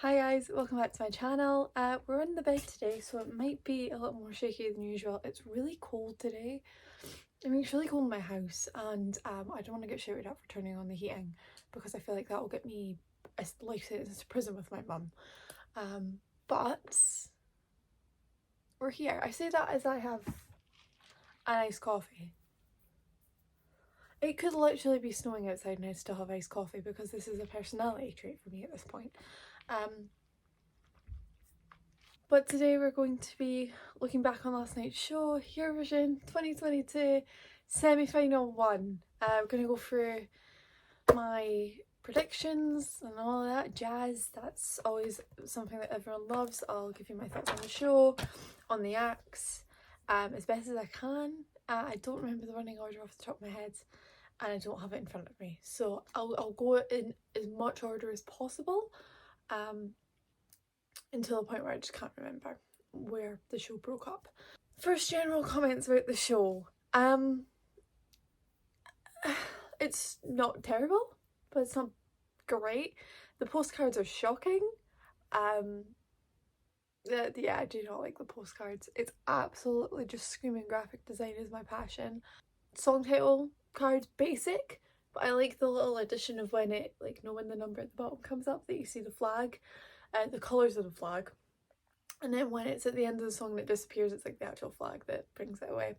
Hi guys, welcome back to my channel. We're in the bed today, so it might be a little more shaky than usual. It's really cold today. I mean, it's really cold in my house, and I don't want to get shouted at for turning on the heating because I feel like that will get me a life sentence to prison with my mum. But we're here. I say that as I have an iced coffee. It could literally be snowing outside and I'd still have iced coffee because this is a personality trait for me at this point. But today we're going to be looking back on last night's show, Eurovision 2022 semi-final 1. We're going to go through my predictions and all that jazz. That's always something that everyone loves. I'll give you my thoughts on the show, on the acts, as best as I can. I don't remember the running order off the top of my head and I don't have it in front of me. So I'll go in as much order as possible. Until the point where I just can't remember where the show broke up. First general comments about the show. It's not terrible, but it's not great. The postcards are shocking. Yeah, I do not like the postcards. It's absolutely just screaming graphic design is my passion. Song title cards, basic, but I like the little addition of when it, like, when the number at the bottom comes up that you see the flag. The colours of the flag, and then when it's at the end of the song and it disappears, it's like the actual flag that brings it away.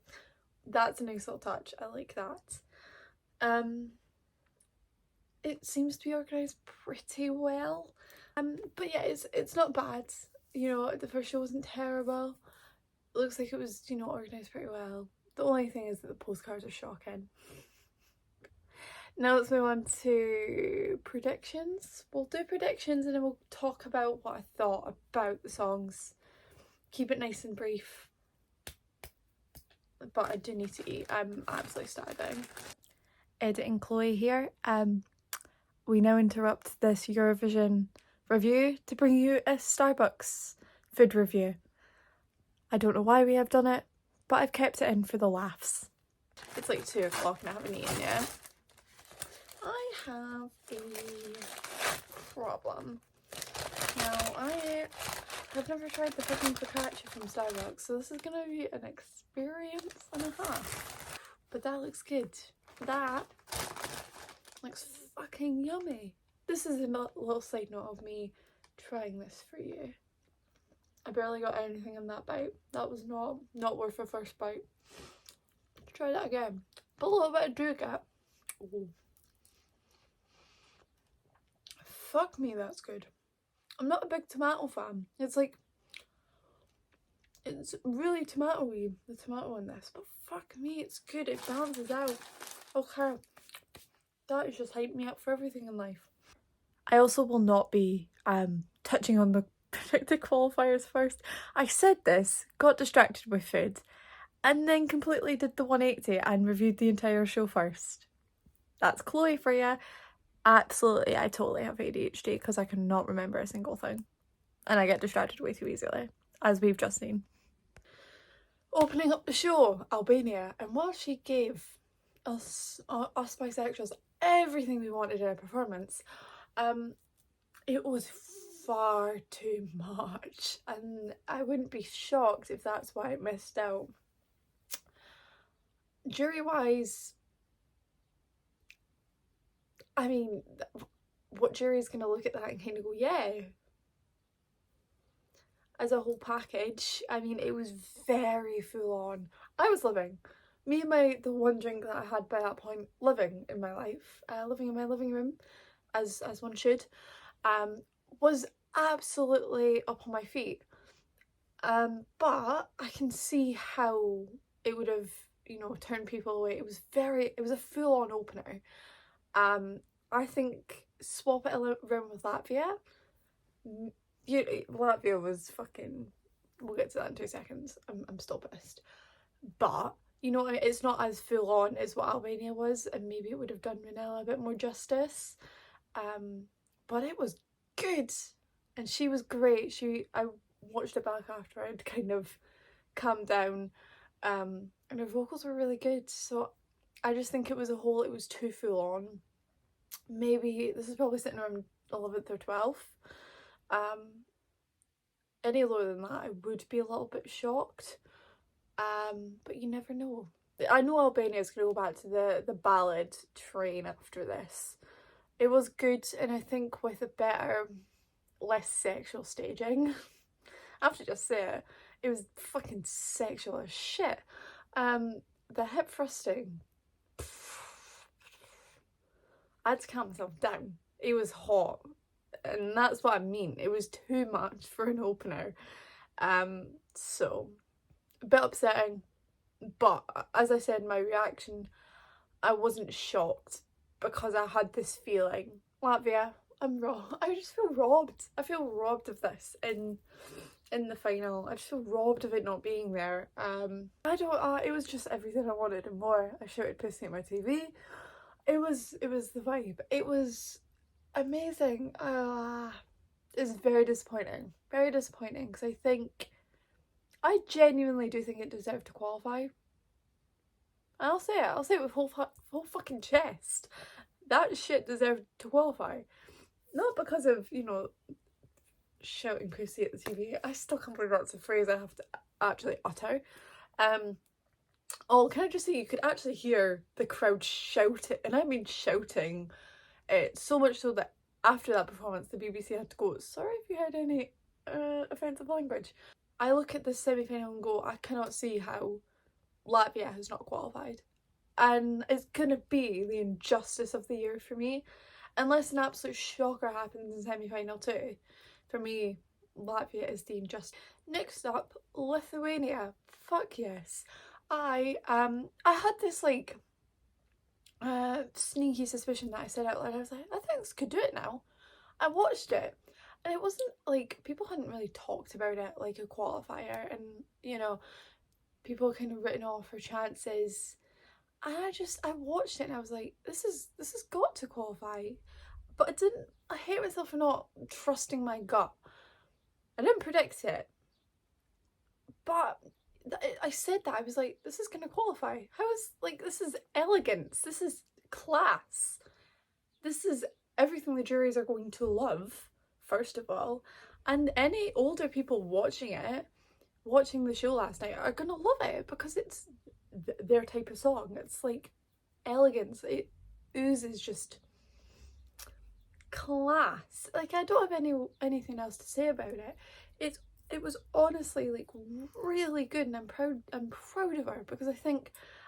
That's a nice little touch. I like that. It seems to be organised pretty well, but yeah, it's not bad. You know, the first show wasn't terrible. It looks like it was, you know, organised pretty well. The only thing is that the postcards are shocking. Now let's move on to predictions. We'll do predictions and then we'll talk about what I thought about the songs. Keep it nice and brief. But I do need to eat. I'm absolutely starving. Editing Chloe here. We now interrupt this Eurovision review to bring you a Starbucks food review. I don't know why we have done it, but I've kept it in for the laughs. It's like 2 o'clock and I haven't eaten yet. I have a problem. Now, I have never tried the fucking focaccia from Starbucks, so this is gonna be an experience and a half. But that looks good. That looks fucking yummy. This is a little side note of me trying this for you. I barely got anything in that bite. That was not worth the first bite. Try that again. But a little bit I do get. Ooh. Fuck me, that's good. I'm not a big tomato fan. It's like, it's really tomatoey, the tomato in this, but fuck me, it's good. It balances out. Okay, that is just hyped me up for everything in life. I also will not be touching on the predicted qualifiers first. I said this, got distracted with food, and then completely did the 180 and reviewed the entire show first. That's Chloe for you. Absolutely, I totally have ADHD because I cannot remember a single thing. And I get distracted way too easily, as we've just seen. Opening up the show, Albania, and while she gave us bisexuals everything we wanted in a performance, it was far too much, and I wouldn't be shocked if that's why it missed out. Jury-wise, I mean, what jury's going to look at that and kind of go, yeah. As a whole package, I mean, it was very full on. I was living. Me and the one drink that I had by that point, living in my life, living in my living room, as one should, was absolutely up on my feet. But I can see how it would have, you know, turned people away. It was a full on opener. I think swap it around with Latvia. Latvia was fucking, we'll get to that in 2 seconds. I'm still pissed. But, you know, it's not as full on as what Albania was, and maybe it would have done Manila a bit more justice. But it was good. And she was great. I watched it back after I'd kind of calmed down. And her vocals were really good. So I just think it was too full on. Maybe this is probably sitting around 11th or 12th. Any lower than that, I would be a little bit shocked. But you never know. I know Albania is going to go back to the ballad train after this. It was good, and I think with a better, less sexual staging. I have to just say it. It was fucking sexual as shit. The hip thrusting. I had to calm myself down. It was hot. And that's what I mean. It was too much for an opener. So a bit upsetting. But as I said in my reaction, I wasn't shocked because I had this feeling. Latvia, I'm raw. I just feel robbed. I feel robbed of this in the final. I just feel robbed of it not being there. It was just everything I wanted and more. I shouted pissing at my TV. It was the vibe. It was amazing. It's very disappointing. Very disappointing because I genuinely do think it deserved to qualify. I'll say it. I'll say it with whole fucking chest. That shit deserved to qualify. Not because of, you know, shouting pussy at the TV. I still can't believe that's a phrase I have to actually utter. Oh, can I just say you could actually hear the crowd shouting, and I mean shouting. So much so that after that performance, the BBC had to go, sorry if you heard any offensive language. I look at this semi-final and go, I cannot see how Latvia has not qualified. And it's gonna be the injustice of the year for me. Unless an absolute shocker happens in semi-final too. For me, Latvia is the injustice. Next up, Lithuania. Fuck yes. I had this like sneaky suspicion that I said out loud. I was like, I think this could do it now. I watched it and it wasn't like, people hadn't really talked about it like a qualifier, and you know, people kind of written off her chances, and I watched it and I was like, this has got to qualify. But I hate myself for not trusting my gut. I didn't predict it, but I said that, I was like, this is gonna qualify. This is elegance, this is class, this is everything the juries are going to love, first of all, and any older people watching the show last night are gonna love it because it's their type of song. It's like elegance, it oozes just class. Like, I don't have anything else to say about it. It was honestly like really good, and I'm proud of her because I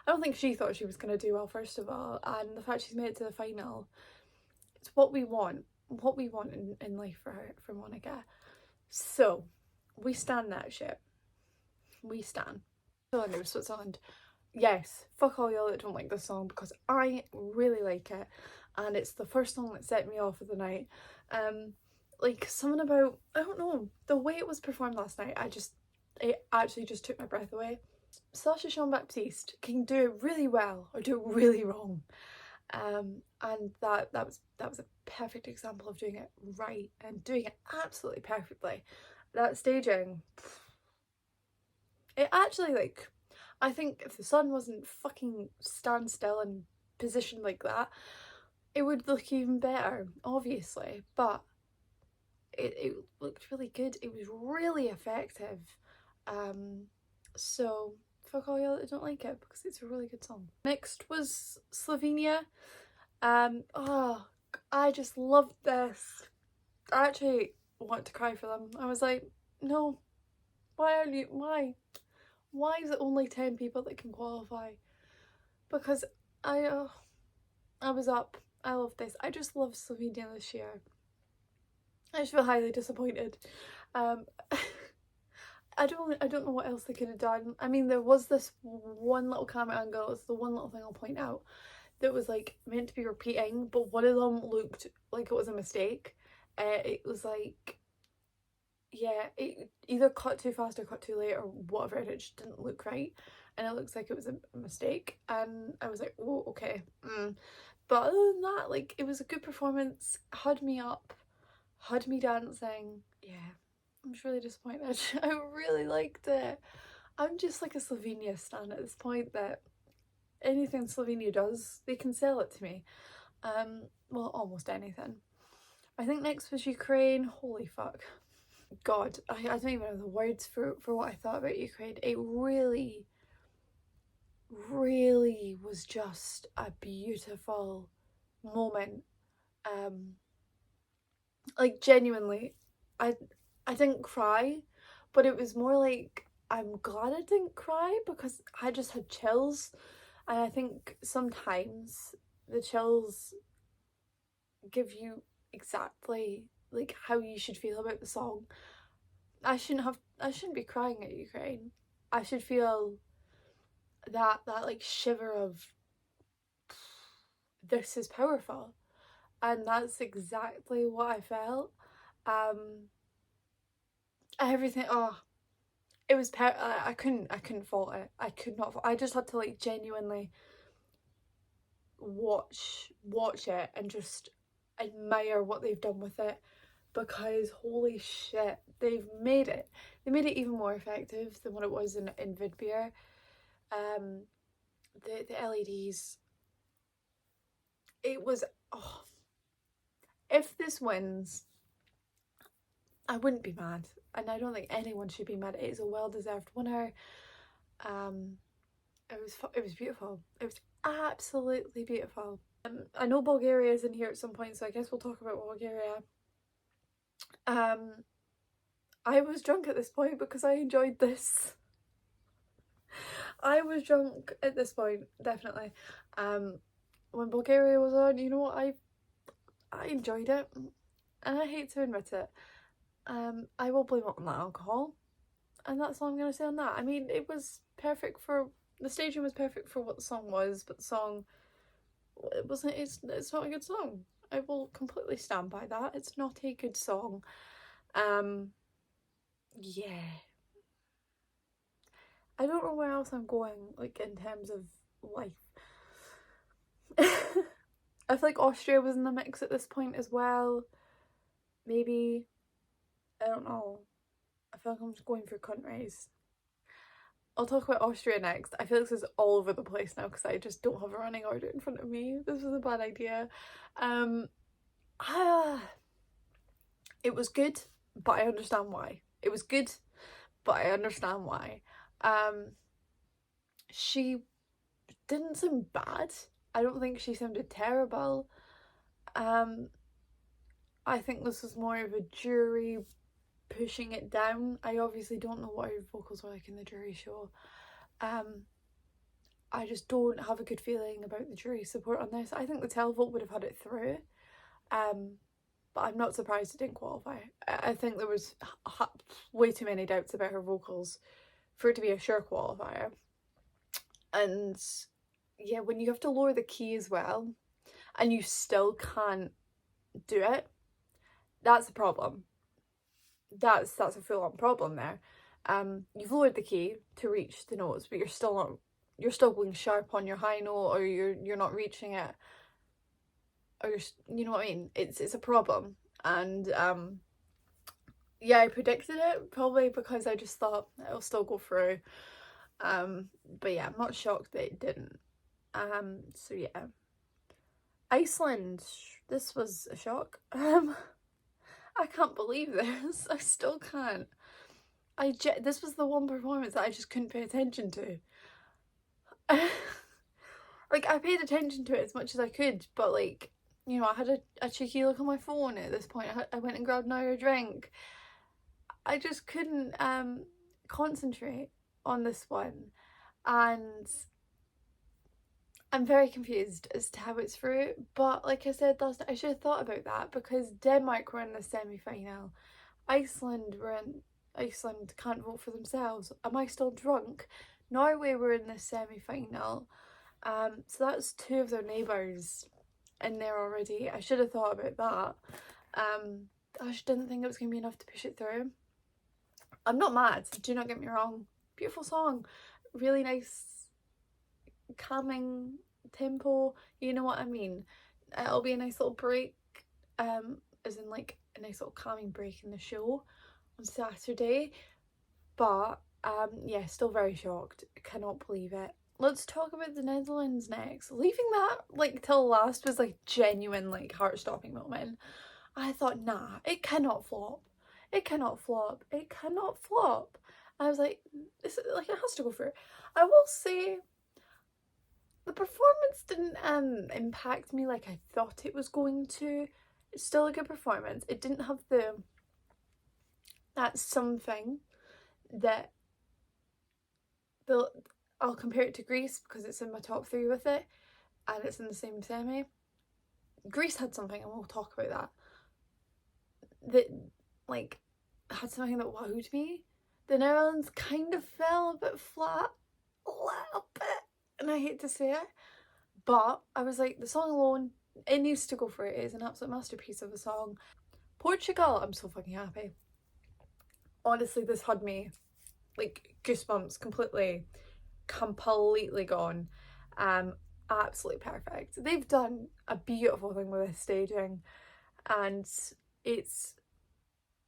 don't think she thought she was gonna do well, first of all, and the fact she's made it to the final, it's what we want in life for Monica. So we stand that shit. We stand. Switzerland. Yes, fuck all y'all that don't like this song because I really like it, and it's the first song that set me off of the night. Like, something about, I don't know, the way it was performed last night, it actually just took my breath away. Sacha Jean-Baptiste can do it really well or do it really wrong, and that was a perfect example of doing it right and doing it absolutely perfectly. That staging, it actually, like, I think if the sun wasn't fucking stand still and positioned like that, it would look even better, obviously, but it looked really good. It was really effective. So fuck all y'all that don't like it because it's a really good song. Next was Slovenia. Oh, I just loved this. I actually want to cry for them. I was like, no, why is it only 10 people that can qualify? Because I was up. I love this. I just love Slovenia this year. I just feel highly disappointed. I don't know what else they could have done. I mean, there was this one little camera angle, it's the one little thing I'll point out, that was like meant to be repeating, but one of them looked like it was a mistake. It was like, yeah, it either cut too fast or cut too late or whatever, and it just didn't look right, and it looks like it was a mistake, and I was like, oh, okay. But other than that, like, it was a good performance, had me up, had me dancing. Yeah, I'm just really disappointed. I really liked it. I'm just like a Slovenia stan at this point, that anything Slovenia does, they can sell it to me. Well, almost anything. I think next was Ukraine. Holy fuck. God, I don't even know the words for what I thought about Ukraine. It really, really was just a beautiful moment. Like genuinely, I didn't cry, but it was more like I'm glad I didn't cry because I just had chills, and I think sometimes the chills give you exactly like how you should feel about the song. I shouldn't be crying at Ukraine. I should feel that like shiver of this is powerful, and that's exactly what I felt. Everything, oh, it was I couldn't fault it. I could not I just had to like genuinely watch it and just admire what they've done with it, because holy shit, they made it even more effective than what it was in Vidbeer. The LEDs, it was, oh, if this wins I wouldn't be mad, and I don't think anyone should be mad. It is a well-deserved winner. It was beautiful. It was absolutely beautiful. I know Bulgaria is in here at some point, so I guess we'll talk about Bulgaria. I was drunk at this point because I enjoyed this. I was drunk at this point, definitely. When Bulgaria was on, you know what, I enjoyed it, and I hate to admit it. I will blame it on the alcohol, and that's all I'm going to say on that. I mean, it was perfect for, the staging was perfect for what the song was, but the song, it wasn't, it's not a good song. I will completely stand by that. It's not a good song. Yeah. I don't know where else I'm going, like, in terms of life. I feel like Austria was in the mix at this point as well. Maybe. I don't know. I feel like I'm just going through countries. I'll talk about Austria next. I feel like this is all over the place now because I just don't have a running order in front of me. This was a bad idea. It was good, but I understand why. It was good, but I understand why. She didn't sound bad. I don't think she sounded terrible. I think this was more of a jury pushing it down. I obviously don't know what her vocals were like in the jury show. I just don't have a good feeling about the jury support on this. I think the televote would have had it through, but I'm not surprised it didn't qualify. I think there was way too many doubts about her vocals for it to be a sure qualifier. And yeah, when you have to lower the key as well and you still can't do it, that's a problem. That's a full-on problem there. You've lowered the key to reach the notes, but you're still going sharp on your high note, or you're not reaching it, or you know what I mean? It's a problem. And yeah, I predicted it probably because I just thought it'll still go through. But yeah, I'm not shocked that it didn't. So yeah. Iceland, this was a shock. I can't believe this. I still can't. This was the one performance that I just couldn't pay attention to. Like, I paid attention to it as much as I could, but like, you know, I had a cheeky look on my phone at this point. I went and grabbed another drink. I just couldn't concentrate on this one, and I'm very confused as to how it's through. But like I said last night, I should have thought about that, because Denmark were in the semi-final. Iceland can't vote for themselves. Am I still drunk? Norway were in the semi-final. So that's two of their neighbours in there already. I should have thought about that. I just didn't think it was going to be enough to push it through. I'm not mad, do not get me wrong. Beautiful song. Really nice, calming tempo. You know what I mean? It'll be a nice little break, as in like a nice little calming break in the show on Saturday. But yeah, still very shocked. Cannot believe it. Let's talk about the Netherlands next. Leaving that like till last was like genuine like heart-stopping moment. I thought, nah, it cannot flop. It cannot flop. It cannot flop. I was like, it has to go through. I will say the performance didn't impact me like I thought it was going to. It's still a good performance. It didn't have that something that I'll compare it to Greece because it's in my top 3 with it, and it's in the same semi. Greece had something, and we'll talk about that like had something that wowed me. The Netherlands kind of fell a bit flat, a little bit, and I hate to say it, but I was like, the song alone, it needs to go for it. It is an absolute masterpiece of a song. Portugal, I'm so fucking happy. Honestly, this had me like goosebumps, completely gone. Absolutely perfect. They've done a beautiful thing with this staging, and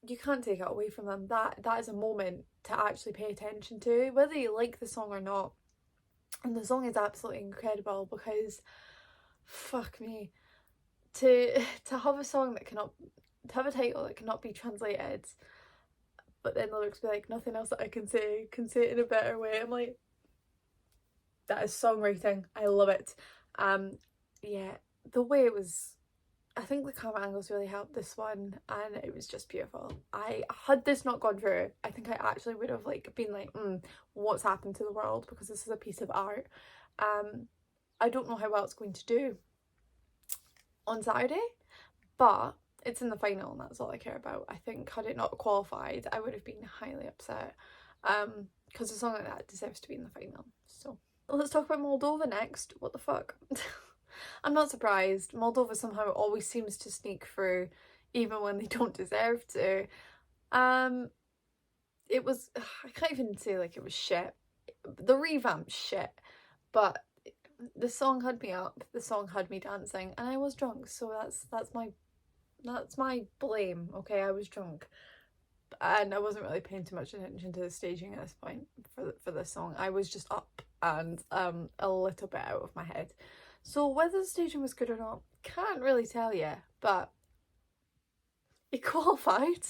you can't take it away from them. That is a moment to actually pay attention to, whether you like the song or not. And the song is absolutely incredible because, fuck me, to have a song that cannot, to have a title that cannot be translated, but then the lyrics be like, nothing else that I can say it in a better way. I'm like, that is songwriting. I love it. Yeah, the way it was, I think the camera angles really helped this one, and it was just beautiful. Had this not gone through, I think I actually would have like been like, what's happened to the world, because this is a piece of art. I don't know how well it's going to do on Saturday, but it's in the final and that's all I care about. I think had it not qualified, I would have been highly upset, because a song like that deserves to be in the final. So let's talk about Moldova next. What the fuck? I'm not surprised. Moldova somehow always seems to sneak through, even when they don't deserve to. It was, I can't even say like it was shit. The revamped shit, but the song had me up. The song had me dancing, and I was drunk. So that's my blame. Okay, I was drunk, and I wasn't really paying too much attention to the staging at this point for this song. I was just up and a little bit out of my head. So whether the staging was good or not, can't really tell you, but it qualified.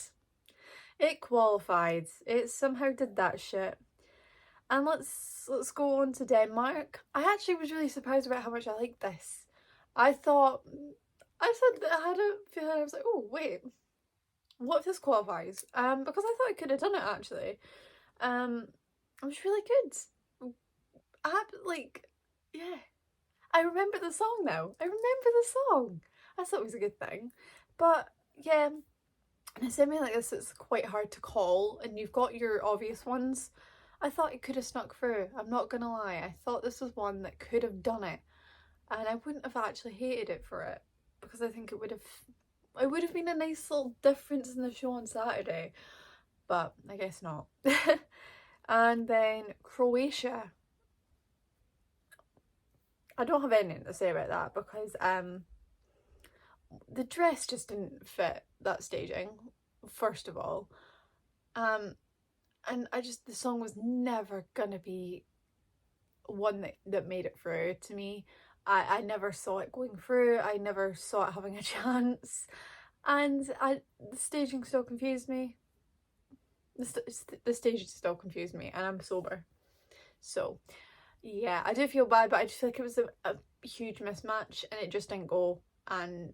It qualified. It somehow did that shit. And let's go on to Denmark. I actually was really surprised about how much I liked this. I said that I had a feeling, I was like, oh wait, what if this qualifies? Because I thought I could have done it actually. It was really good. Yeah. I remember the song now. I remember the song. I thought it was a good thing. But yeah, in a semi like this, it's quite hard to call, and you've got your obvious ones. I thought it could have snuck through. I'm not gonna lie. I thought this was one that could have done it, and I wouldn't have actually hated it for it, because I think it would have been a nice little difference in the show on Saturday, but I guess not. And then Croatia. I don't have anything to say about that, because the dress just didn't fit that staging, first of all. And the song was never gonna be one that made it through to me. I never saw it going through. I never saw it having a chance. And the staging still confused me. The staging still confused me, and I'm sober. So yeah, I do feel bad, but I just feel like it was a huge mismatch, and it just didn't go. And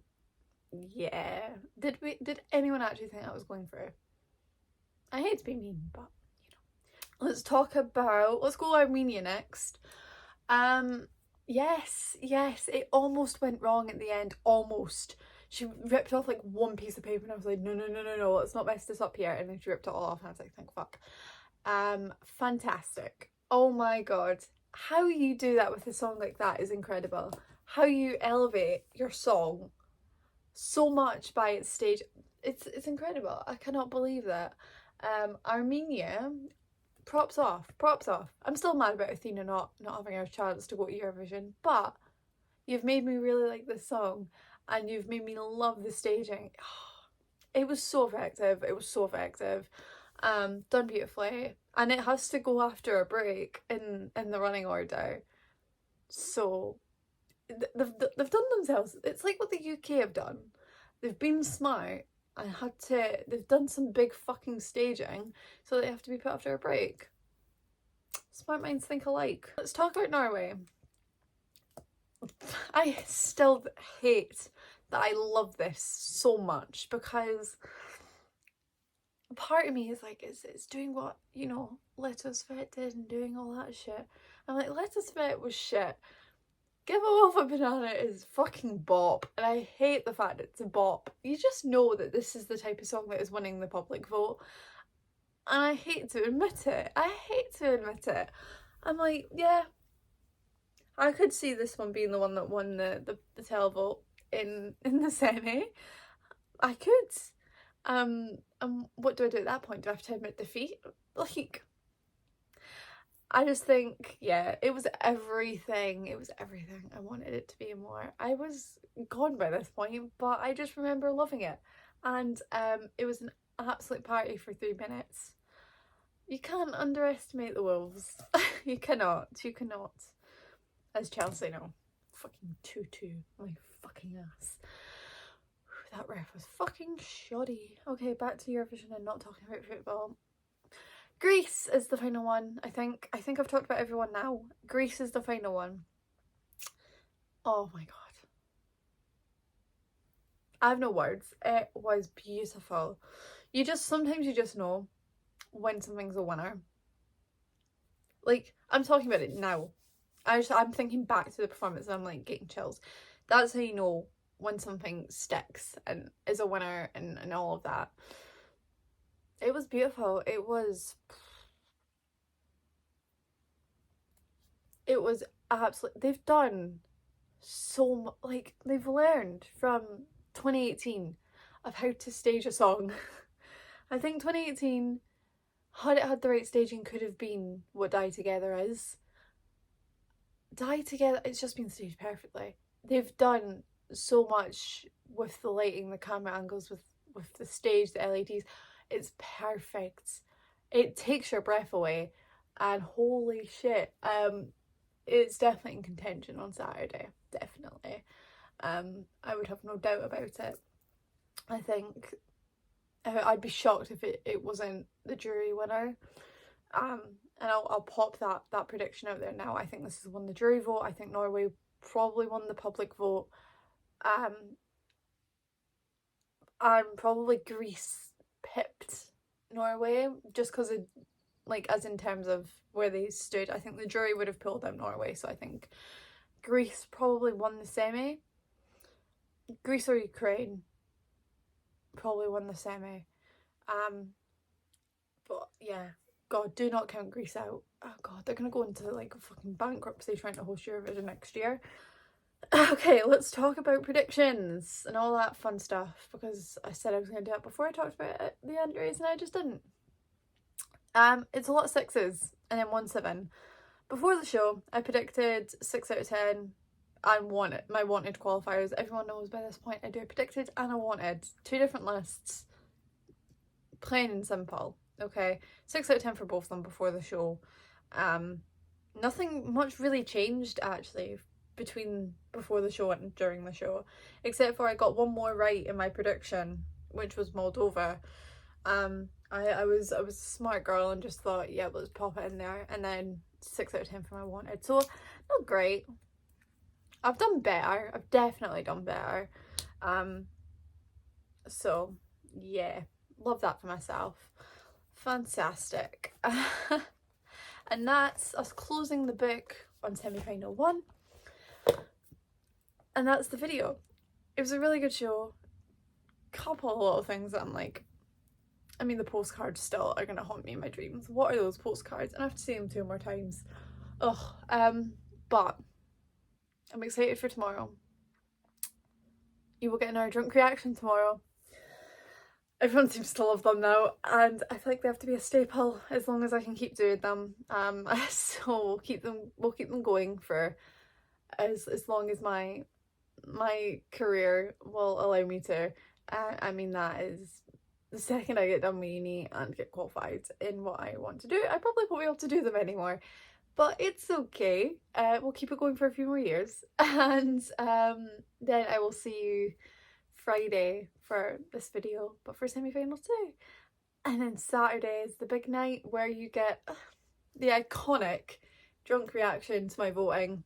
yeah, did anyone actually think that was going through? I hate to be mean, but you know. Let's go Armenia next. Yes, it almost went wrong at the end, almost. She ripped off like one piece of paper, and I was like, no, let's not mess this up here. And then she ripped it all off, and I was like, thank fuck. Fantastic. Oh my god. How you do that with a song like that is incredible. How you elevate your song so much by its stage, it's incredible. I cannot believe that. Armenia, props off. I'm still mad about Athena not having her chance to go to Eurovision, but you've made me really like this song, and you've made me love the staging. It was so effective. Done beautifully, and it has to go after a break in the running order. So they've done themselves. It's like what the UK have done. they've been smart and they've done some big fucking staging, so they have to be put after a break. Smart minds think alike. Let's talk about Norway. I still hate that I love this so much, because part of me is like, it's doing what, you know, Let Us Fit did and doing all that shit. I'm like, Let Us Fit was shit. Give a Wolf a Banana is fucking bop, and I hate the fact it's a bop. You just know that this is the type of song that is winning the public vote, and I hate to admit it. I'm like, yeah, I could see this one being the one that won the televote in the semi. I could. And what do I do at that point? Do I have to admit defeat? Like, I just think, yeah, it was everything. It was everything. I wanted it to be more. I was gone by this point, but I just remember loving it. And it was an absolute party for 3 minutes. You can't underestimate the Wolves. You cannot. As Chelsea know. Fucking 2-2. My fucking ass. That ref was fucking shoddy. Okay, back to Eurovision and not talking about football. Greece is the final one, I think. I think I've talked about everyone now. Greece is the final one. Oh my god. I have no words. It was beautiful. Sometimes you just know when something's a winner. Like, I'm talking about it now. I'm thinking back to the performance and I'm like getting chills. That's how you know when something sticks and is a winner and all of that. It was beautiful. It was absolutely, they've done so much, like, they've learned from 2018 of how to stage a song. I think 2018, had it had the right staging, could have been what Die Together is. Die Together, it's just been staged perfectly. They've done so much with the lighting, the camera angles, with the stage, the LEDs. It's perfect. It takes your breath away, and holy shit, it's definitely in contention on Saturday. Definitely. I would have no doubt about it. I think I'd be shocked if it wasn't the jury winner. And I'll pop that prediction out there now. I think this has won the jury vote. I think Norway probably won the public vote. And probably Greece pipped Norway, just because of, like, as in terms of where they stood. I think the jury would have pulled out Norway, so I think Greece probably won the semi. Greece or Ukraine probably won the semi. But yeah, god, do not count Greece out. Oh god, they're gonna go into like fucking bankruptcy trying to host Eurovision next year. Okay, let's talk about predictions and all that fun stuff, because I said I was going to do it before I talked about it, the entries, and I just didn't. It's a lot of 6s and then 1 7. Before the show, I predicted 6 out of 10 and my wanted qualifiers. Everyone knows by this point I do a predicted and a wanted. 2 different lists. Plain and simple. Okay, 6 out of 10 for both of them before the show. Nothing much really changed actually between before the show and during the show, except for I got one more right in my prediction, which was Moldova. I was a smart girl and just thought, yeah, let's pop it in there, and then 6 out of 10 for my wanted. So not great. I've done better. I've definitely done better. So yeah, love that for myself. Fantastic. And that's us closing the book on semi-final 1. And that's the video. It was a really good show. Couple of little things that I'm like, I mean, the postcards still are gonna haunt me in my dreams. What are those postcards? And I have to see them 2 more times. Ugh. But I'm excited for tomorrow. You will get an hour drunk reaction tomorrow. Everyone seems to love them now, and I feel like they have to be a staple as long as I can keep doing them. So we'll keep them going for as long as my career will allow me to. I mean, that is the second I get done with uni and get qualified in what I want to do. I probably won't be able to do them anymore, but it's okay. We'll keep it going for a few more years, and then I will see you Friday for this video, but for semi-final too. And then Saturday is the big night where you get the iconic drunk reaction to my voting.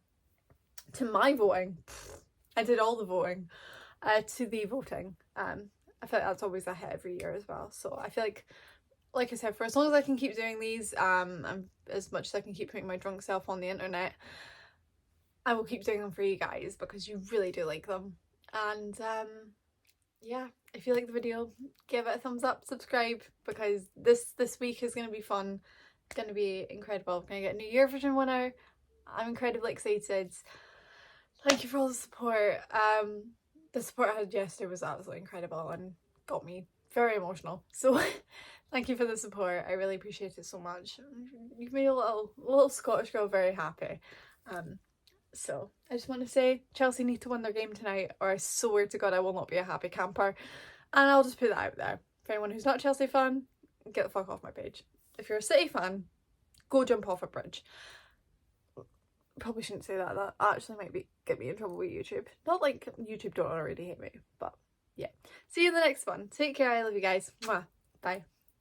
I did all the voting. To the voting. I feel like that's always a hit every year as well. So I feel like I said, for as long as I can keep doing these, and as much as I can keep putting my drunk self on the internet, I will keep doing them for you guys because you really do like them. And yeah, if you like the video, give it a thumbs up, subscribe, because this week is going to be fun. It's going to be incredible. I'm going to get a new Eurovision winner. I'm incredibly excited. Thank you for all the support. The support I had yesterday was absolutely incredible and got me very emotional. So thank you for the support. I really appreciate it so much. You've made a little Scottish girl very happy. So I just want to say Chelsea need to win their game tonight, or I swear to God I will not be a happy camper. And I'll just put that out there. For anyone who's not a Chelsea fan, get the fuck off my page. If you're a City fan, go jump off a bridge. Probably shouldn't say that. That actually might get me in trouble with YouTube. Not like YouTube don't already hate me, but yeah. See you in the next one. Take care. I love you guys. Mwah. Bye.